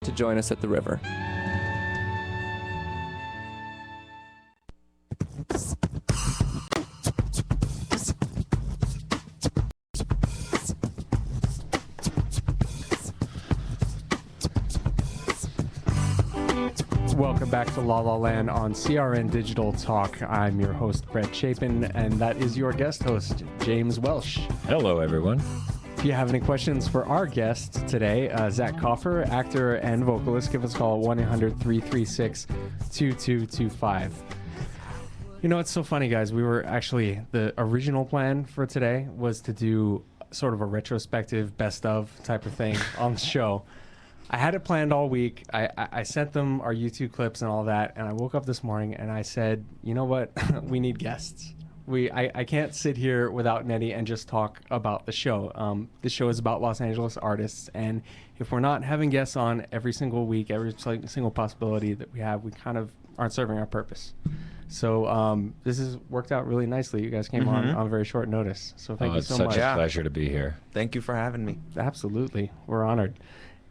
to join us at the river. Welcome back to La La Land on CRN Digital Talk. I'm your host, Brett Chapin, and that is your guest host, James Welch. Hello, everyone. If you have any questions for our guest today, Zac Kaufer, actor and vocalist, give us a call at 1-800-336-2225. You know, it's so funny, guys. We were actually, the original plan for today was to do sort of a retrospective best of type of thing on the show. I had it planned all week. I sent them our YouTube clips and all that, and I woke up this morning and I said, you know what? We need guests. I can't sit here without Nettie and just talk about the show. This show is about Los Angeles artists, and if we're not having guests on every single week, every single possibility that we have, we kind of aren't serving our purpose. So this has worked out really nicely. You guys came on very short notice, so thank you so much. It's such a pleasure to be here. Thank you for having me. Absolutely. We're honored.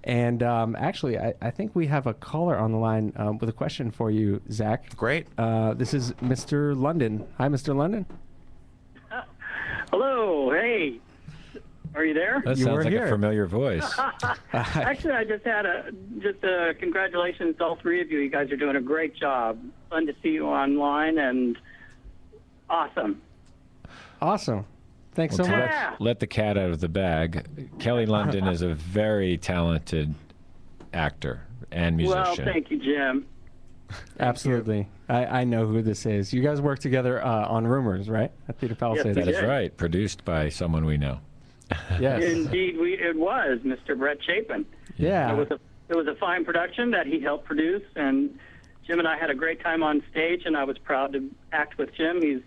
And actually, I think we have a caller on the line with a question for you, Zac. Great. This is Mr. London. Hi, Mr. London. Hello. Hey. Are you there? That sounds like a familiar voice. Actually, I just had congratulations to all three of you. You guys are doing a great job. Fun to see you online, and awesome. Awesome. Thanks so much. Let the cat out of the bag. Kelly London is a very talented actor and musician. Well, thank you, Jim. Absolutely. I know who this is. You guys work together on Rumors, right? At Theater Palisades. Yes, That is right. Produced by someone we know. Yes. Indeed, it was Mr. Brett Chapin. Yeah. It was a fine production that he helped produce, and Jim and I had a great time on stage, and I was proud to act with Jim. He's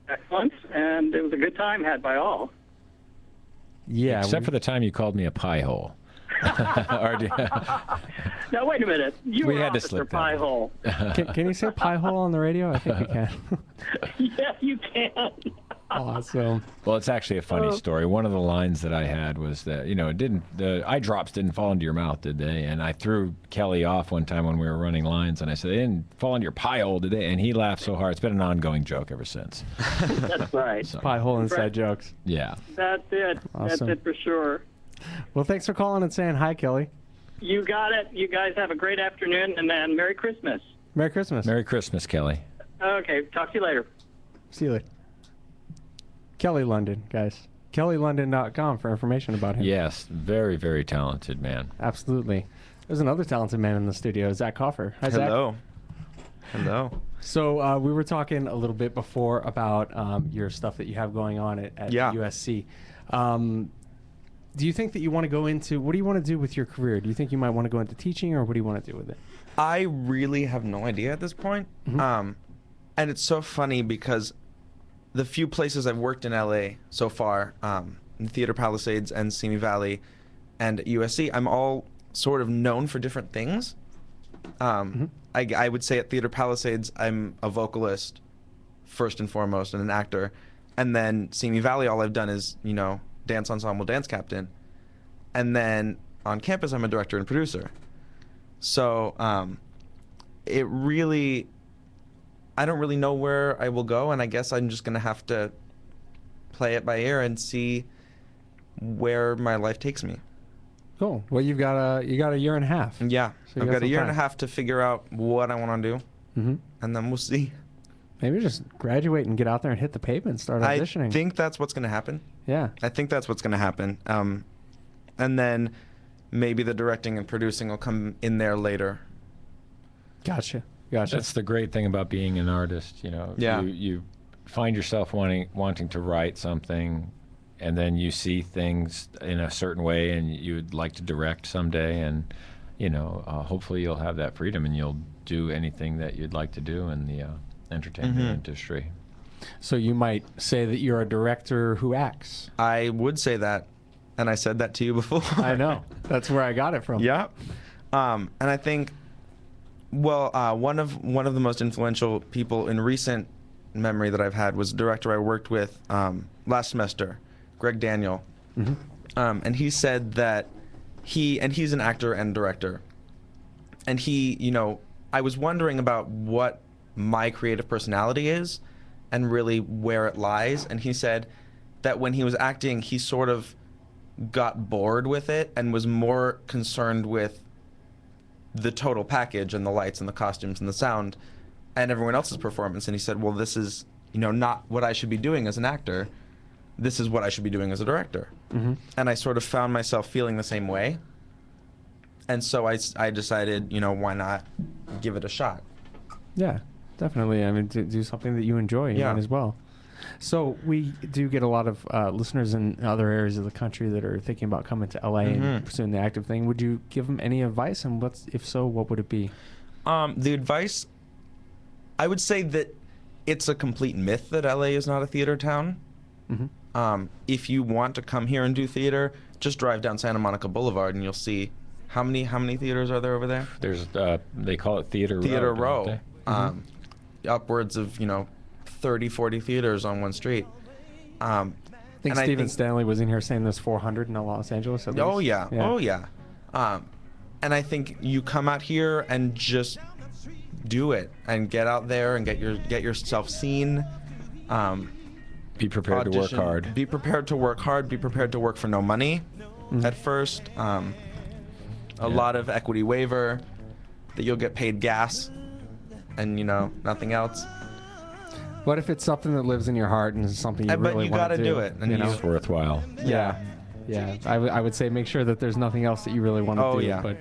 excellent, and it was a good time had by all. Yeah. Except for the time you called me a pie hole. Now, wait a minute. We were had to Officer slip that Pie in. Hole. Can you say pie hole on the radio? I think you can. Yeah, you can. Awesome. Well, it's actually a funny story. One of the lines that I had was that, the eye drops didn't fall into your mouth, did they? And I threw Kelly off one time when we were running lines, and I said, they didn't fall into your pie hole, did they? And he laughed so hard. It's been an ongoing joke ever since. That's right. So, Pie hole inside jokes. yeah. That's it. Awesome. That's it for sure. Well, thanks for calling and saying hi, Kelly. You got it. You guys have a great afternoon, and then Merry Christmas. Merry Christmas. Merry Christmas, Kelly. Okay, talk to you later. See you later. Kelly London, guys. KellyLondon.com for information about him. Yes, very, very talented man. Absolutely. There's another talented man in the studio, Zac Kaufer. Hi, Zac. Hello. Hello. So we were talking a little bit before about your stuff that you have going on at USC. Do you think that you want to go into, what do you want to do with your career? Do you think you might want to go into teaching, or what do you want to do with it? I really have no idea at this point. And it's so funny because the few places I've worked in LA so far, in Theater Palisades and Simi Valley and USC, I'm all sort of known for different things. I would say at Theater Palisades, I'm a vocalist first and foremost and an actor. And then Simi Valley, all I've done is, dance ensemble, dance captain. And then on campus, I'm a director and producer. So it really, I don't really know where I will go, and I guess I'm just gonna have to play it by ear and see where my life takes me. Cool. Well, you got a year and a half. Yeah, So I've got a year and time. a half to figure out what I want to do, and then we'll see. Maybe just graduate and get out there and hit the pavement and start auditioning. I think that's what's gonna happen. Yeah. I think that's what's gonna happen. And then maybe the directing and producing will come in there later. Gotcha. That's the great thing about being an artist. Yeah. You find yourself wanting to write something, and then you see things in a certain way, and you'd like to direct someday, and hopefully you'll have that freedom, and you'll do anything that you'd like to do in the entertainment industry. So you might say that you're a director who acts. I would say that, and I said that to you before. I know. That's where I got it from. Yeah. And I think, one of the most influential people in recent memory that I've had was a director I worked with last semester, Greg Daniel. And he said that he's an actor and director, And he, you know, I was wondering about what my creative personality is and really where it lies. And he said that when he was acting, he sort of got bored with it and was more concerned with the total package and the lights and the costumes and the sound and everyone else's performance. And he said, well, this is, you know, not what I should be doing as an actor. This is what I should be doing as a director. Mm-hmm. And I sort of found myself feeling the same way. And so I decided, you know, why not give it a shot? Yeah, definitely. I mean, do something that you enjoy Yeah. as well. So we do get a lot of listeners in other areas of the country that are thinking about coming to LA and pursuing the active thing. Would you give them any advice? And if so, what would it be? The advice, I would say that it's a complete myth that LA is not a theater town. Mm-hmm. If you want to come here and do theater, just drive down Santa Monica Boulevard and you'll see how many theaters are there over there? There's they call it Theater Theater Row. Don't Row. they? Upwards of, you know, 30, 40 theaters on one street. I think and Stephen Stanley was in here saying there's 400 in Los Angeles. At Oh least. yeah. Oh yeah. And I think you come out here and just do it and get out there and get yourself seen. Be prepared to work Audition. hard. Be prepared to work hard. Be prepared to work for no money at first. A lot of equity waiver, that you'll get paid gas, and you know nothing else. What if it's something that lives in your heart and is something you But really you want to gotta do it, and You you- know? It's worthwhile. Yeah. I would say make sure that there's nothing else that you really want to Oh, do. yeah. But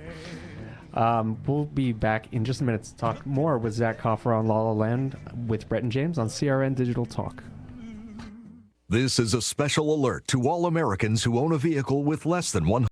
we'll be back in just a minute to talk more with Zac Kaufer on La La Land with Brett and James on CRN Digital Talk. This is a special alert to all Americans who own a vehicle with less than 100